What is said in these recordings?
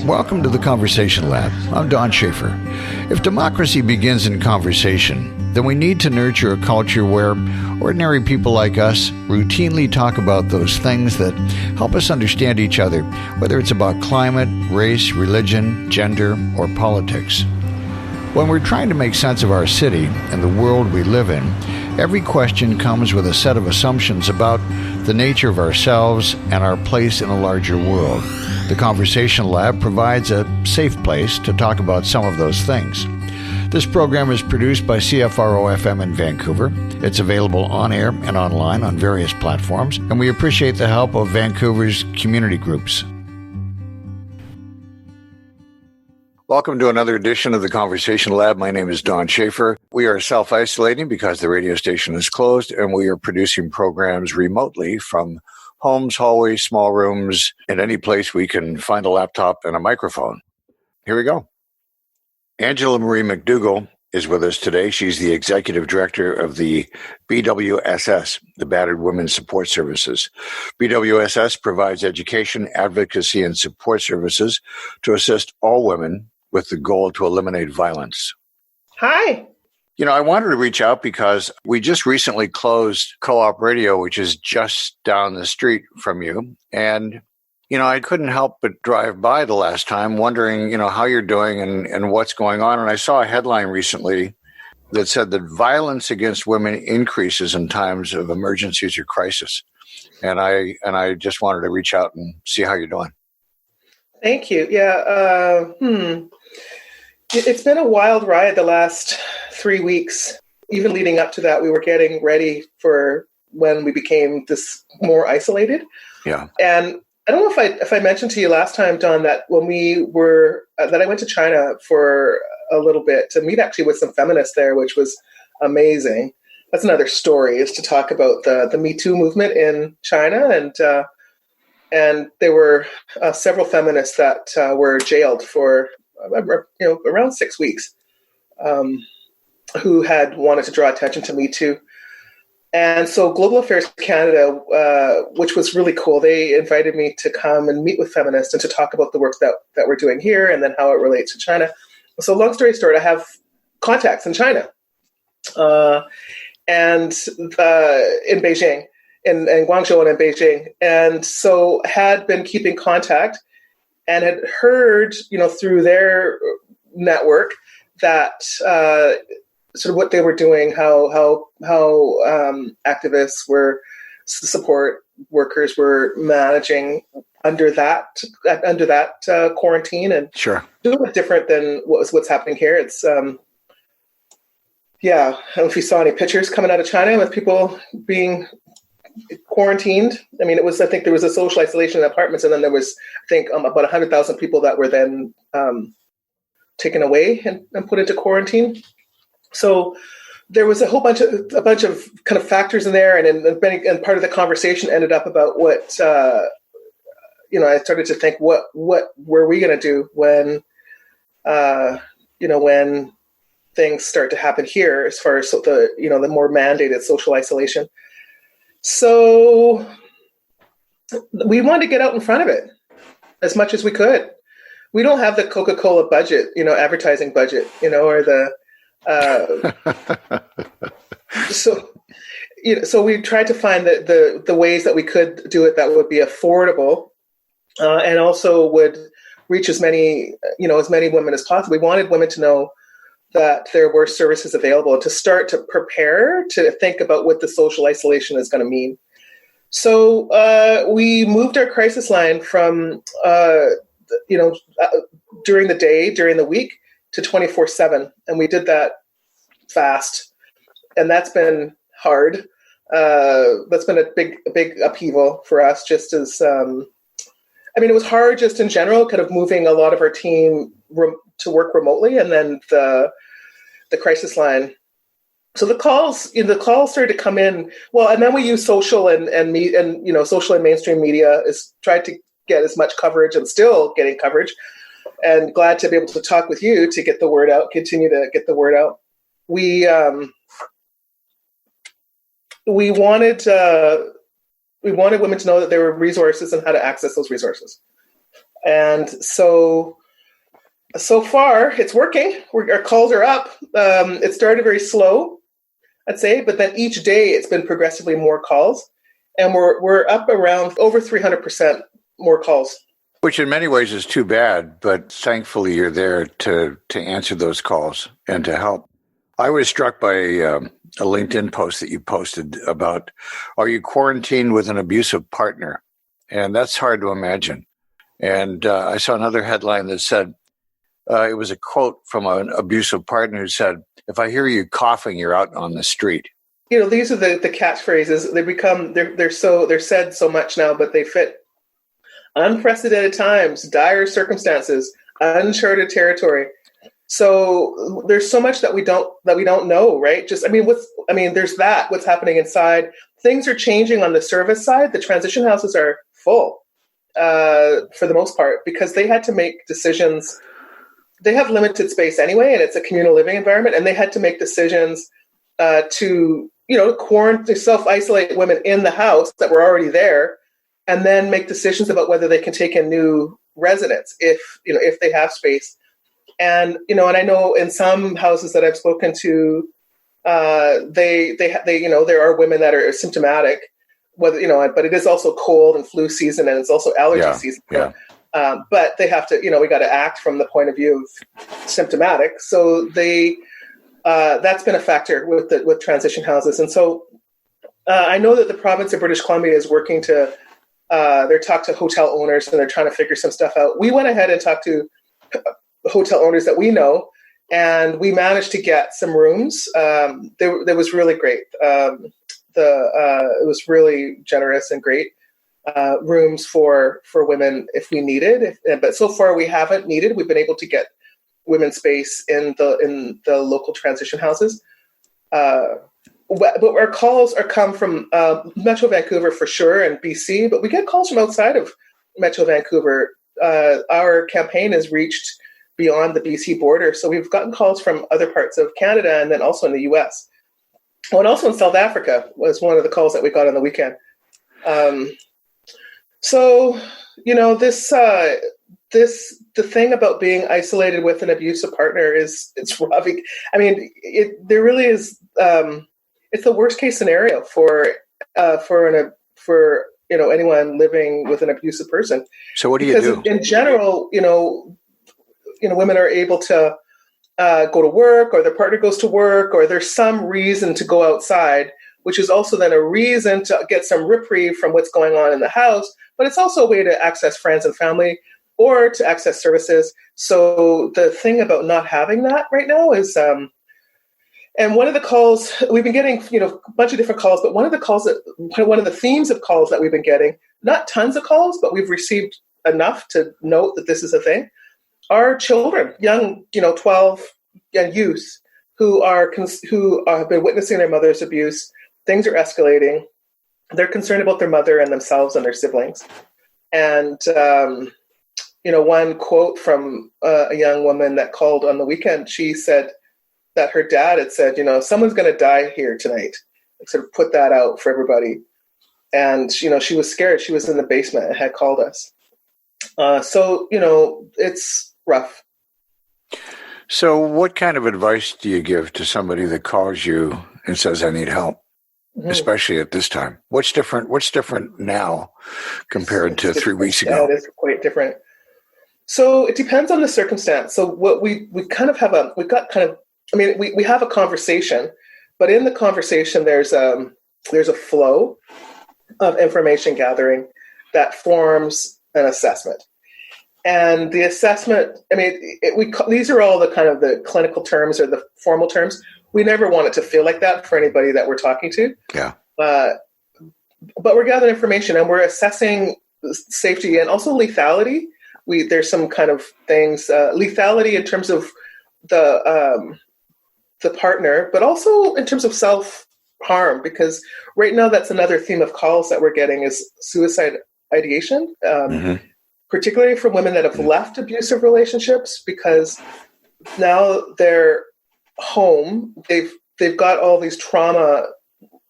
Welcome to the Conversation Lab. I'm Don Schaefer. If democracy begins in conversation, then we need to nurture a culture where ordinary people like us routinely talk about those things that help us understand each other, whether it's about climate, race, religion, gender, or politics. When we're trying to make sense of our city and the world we live in, every question comes with a set of assumptions about the nature of ourselves and our place in a larger world. The Conversation Lab provides a safe place to talk about some of those things. This program is produced by CFRO-FM in Vancouver. It's available on air and online on various platforms, and we appreciate the help of Vancouver's community groups. Welcome to another edition of the Conversation Lab. My name is Don Schaefer. We are self-isolating because the radio station is closed, and we are producing programs remotely from homes, hallways, small rooms, and any place we can find a laptop and a microphone. Here we go. Angela Marie MacDougall is with us today. She's the executive director of the BWSS, the Battered Women's Support Services. BWSS provides education, advocacy, and support services to assist all women with the goal to eliminate violence. Hi. You know, I wanted to reach out because we just recently closed Coopradio, which is just down the street from you. And, you know, I couldn't help but drive by the last time wondering, you know, how you're doing and what's going on. And I saw a headline recently that said that violence against women increases in times of emergencies or crisis. And I just wanted to reach out and see how you're doing. Thank you. Yeah. It's been a wild ride the last 3 weeks. Even leading up to that, we were getting ready for when we became this more isolated. Yeah. And I don't know if I mentioned to you last time, Don, that when we were that I went to China for a little bit to meet actually with some feminists there, which was amazing. That's another story, is to talk about the Me Too movement in China, and there were several feminists that were jailed for around 6 weeks, who had wanted to draw attention to Me Too. And so Global Affairs Canada, which was really cool, they invited me to come and meet with feminists and to talk about the work that we're doing here and then how it relates to China. So long story short, I have contacts in China and in Beijing, in Guangzhou and in Beijing. And so had been keeping contact and had heard, through their network that sort of what they were doing, how activists were, support workers were managing under that quarantine, and sure, a little bit different than what's happening here. It's I don't know if you saw any pictures coming out of China with people being quarantined. I mean, I think there was a social isolation in apartments, and then there was, about 100,000 people that were then taken away and put into quarantine. So there was a bunch of kind of factors in there, and part of the conversation ended up about what I started to think, what were we going to do when when things start to happen here, as far as the more mandated social isolation. So we wanted to get out in front of it as much as we could. We don't have the Coca-Cola budget, advertising budget, or the so we tried to find the ways that we could do it that would be affordable and also would reach as many women as possible. We wanted women to know that there were services available and to start to prepare to think about what the social isolation is going to mean. So we moved our crisis line from, during the day, during the week, to 24/7. And we did that fast. And that's been hard. That's been a big upheaval for us, just as, it was hard just in general, kind of moving a lot of our team to work remotely, and then the crisis line. So the calls started to come in. Well, and then we use social and social and mainstream media is tried to get as much coverage, and still getting coverage. And glad to be able to talk with you to get the word out, continue to get the word out. We wanted we wanted women to know that there were resources and how to access those resources. And so far it's working. Our calls are up. It started very slow, I'd say, but then each day it's been progressively more calls, and we're up around over 300% more calls. Which in many ways is too bad, but thankfully you're there to answer those calls and to help. I was struck by a LinkedIn post that you posted about, are you quarantined with an abusive partner? And that's hard to imagine. And I saw another headline that said, it was a quote from an abusive partner who said, if I hear you coughing, you're out on the street. You know, these are the catchphrases. They're said so much now, but they fit unprecedented times, dire circumstances, uncharted territory. So there's so much that we don't know, right? There's that, what's happening inside. Things are changing on the service side. The transition houses are full for the most part because they had to make decisions. They have limited space anyway, and it's a communal living environment, and they had to make decisions to quarantine, self-isolate women in the house that were already there, and then make decisions about whether they can take in new residents if they have space. And and I know in some houses that I've spoken to, they there are women that are symptomatic, but it is also cold and flu season, and it's also allergy season. Yeah. But they have to, we got to act from the point of view of symptomatic. So that's been a factor with transition houses. And so I know that the province of British Columbia is working to, they're talking to hotel owners and they're trying to figure some stuff out. We went ahead and talked to hotel owners that we know, and we managed to get some rooms. That was really great. It was really generous and great. Rooms for women if we needed, but so far we haven't needed. We've been able to get women's space in the local transition houses. But our calls come from Metro Vancouver for sure and BC, but we get calls from outside of Metro Vancouver. Our campaign has reached beyond the BC border, so we've gotten calls from other parts of Canada and then also in the US. Oh, and also in South Africa was one of the calls that we got on the weekend. So, the thing about being isolated with an abusive partner it's rough. I mean, there really is. It's the worst case scenario for anyone living with an abusive person. So what do you do? Because in general, women are able to go to work, or their partner goes to work, or there's some reason to go outside, which is also then a reason to get some reprieve from what's going on in the house. But it's also a way to access friends and family or to access services. So the thing about not having that right now is, and one of the calls, we've been getting, a bunch of different calls, but one of the themes of calls that we've been getting, not tons of calls, but we've received enough to note that this is a thing, are children, young, 12 young youth who have been witnessing their mother's abuse. Things are escalating. They're concerned about their mother and themselves and their siblings. And, one quote from a young woman that called on the weekend, she said that her dad had said, someone's going to die here tonight. Sort of put that out for everybody. And, she was scared. She was in the basement and had called us. So, it's rough. So what kind of advice do you give to somebody that calls you and says, I need help? Especially at this time. What's different now compared to 3 weeks ago? Yeah, it is quite different. So it depends on the circumstance. So what we kind of have we have a conversation, but in the conversation there's a flow of information gathering that forms an assessment. And the assessment, these are all the kind of the clinical terms or the formal terms. We never want it to feel like that for anybody that we're talking to. Yeah. But we're gathering information and we're assessing safety and also lethality. There's some kind of things, lethality in terms of the partner, but also in terms of self-harm, because right now that's another theme of calls that we're getting is suicide ideation, particularly from women that have left abusive relationships, because now they're home, they've got all these trauma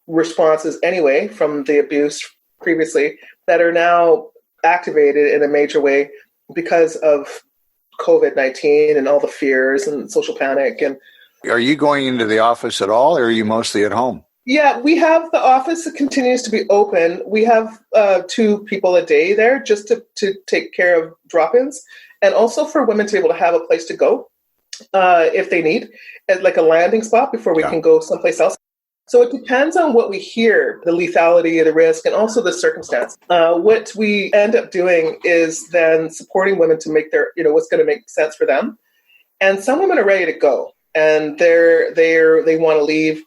responses anyway from the abuse previously that are now activated in a major way because of COVID-19 and all the fears and social panic. And are you going into the office at all, or are you mostly at home? Yeah, we have the office that continues to be open. We have 2 people a day there just to take care of drop-ins, and also for women to be able to have a place to go if they need, like a landing spot before we can go someplace else. So it depends on what we hear, the lethality, the risk, and also the circumstance. What we end up doing is then supporting women to make their, what's going to make sense for them. And some women are ready to go, and they want to leave.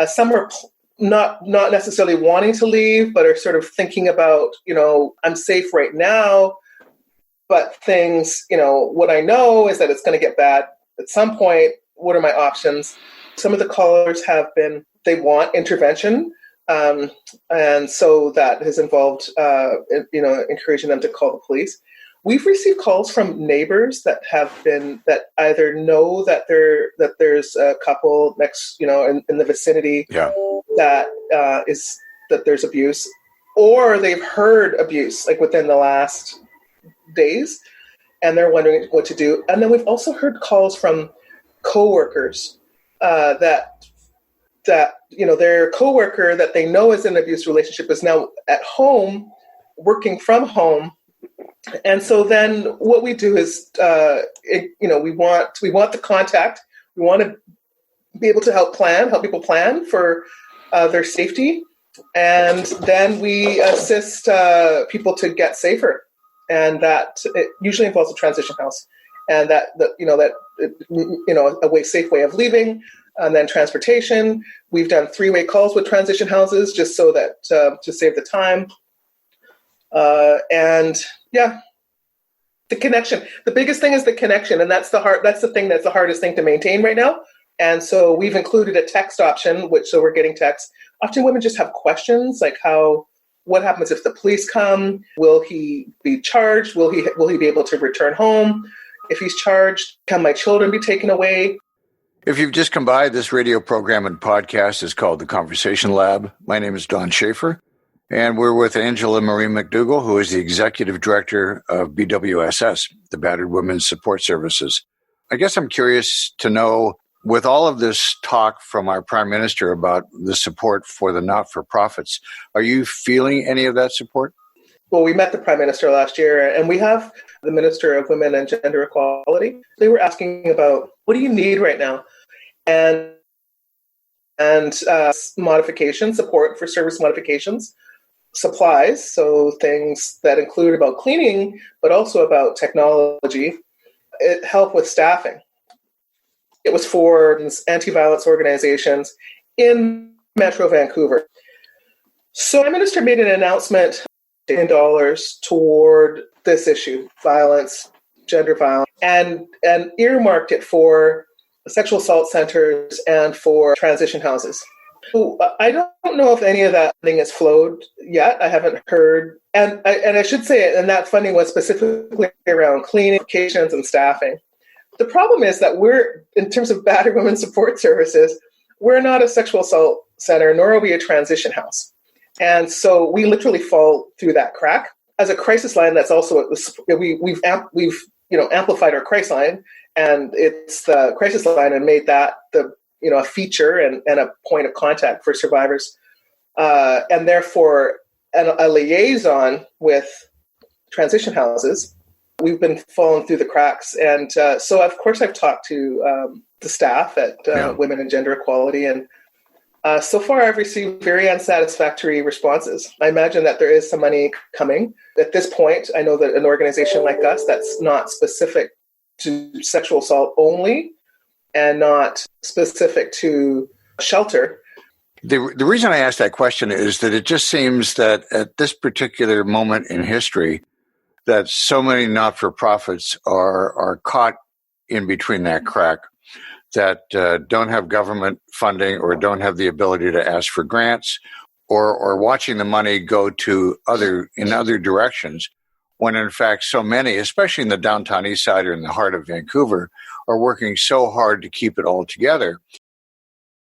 Some are not necessarily wanting to leave, but are sort of thinking about, I'm safe right now, but things, what I know is that it's going to get bad at some point. What are my options? Some of the callers have been, they want intervention. And so that has involved, encouraging them to call the police. We've received calls from neighbors that either know that there's a couple next, in the vicinity that there's abuse, or they've heard abuse like within the last days, and they're wondering what to do. And then we've also heard calls from coworkers that their coworker that they know is in an abuse relationship is now at home, working from home. And so then what we do is, we want the contact. We want to be able to help people plan for their safety. And then we assist people to get safer. And that it usually involves a transition house, and a safe way of leaving, and then transportation. We've done 3-way calls with transition houses just so that to save the time. The connection. The biggest thing is the connection, and that's the thing that's the hardest thing to maintain right now. And so we've included a text option, so we're getting texts. Often women just have questions like what happens if the police come? Will he be charged? Will he be able to return home? If he's charged, can my children be taken away? If you've just come by, this radio program and podcast is called The Conversation Lab. My name is Don Schaefer, and we're with Angela Marie MacDougall, who is the Executive Director of BWSS, the Battered Women's Support Services. I guess I'm curious to know, with all of this talk from our Prime Minister about the support for the not-for-profits, are you feeling any of that support? Well, we met the Prime Minister last year, and we have the Minister of Women and Gender Equality. They were asking about, what do you need right now? And modification, support for service modifications, supplies, so things that include about cleaning, but also about technology, help with staffing. It was for anti-violence organizations in Metro Vancouver. So my minister made an announcement in dollars toward this issue, violence, gender violence, and earmarked it for sexual assault centers and for transition houses. So I don't know if any of that funding has flowed yet. I haven't heard. And I should say, and that funding was specifically around cleaning, locations, and staffing. The problem is that in terms of battered women's support services, we're not a sexual assault center, nor are we a transition house. And so we literally fall through that crack. As a crisis line, that's also, we've amplified our crisis line, and it's the crisis line, and made that a feature and a point of contact for survivors, and therefore a liaison with transition houses. We've been falling through the cracks. And so, of course, I've talked to the staff at Women and Gender Equality. And so far, I've received very unsatisfactory responses. I imagine that there is some money coming. At this point, I know that an organization like us that's not specific to sexual assault only and not specific to shelter. The reason I asked that question is that it just seems that at this particular moment in history, that so many not-for-profits are caught in between that crack, that don't have government funding or don't have the ability to ask for grants, or watching the money go to other directions, when in fact so many, especially in the downtown east side or in the heart of Vancouver, are working so hard to keep it all together.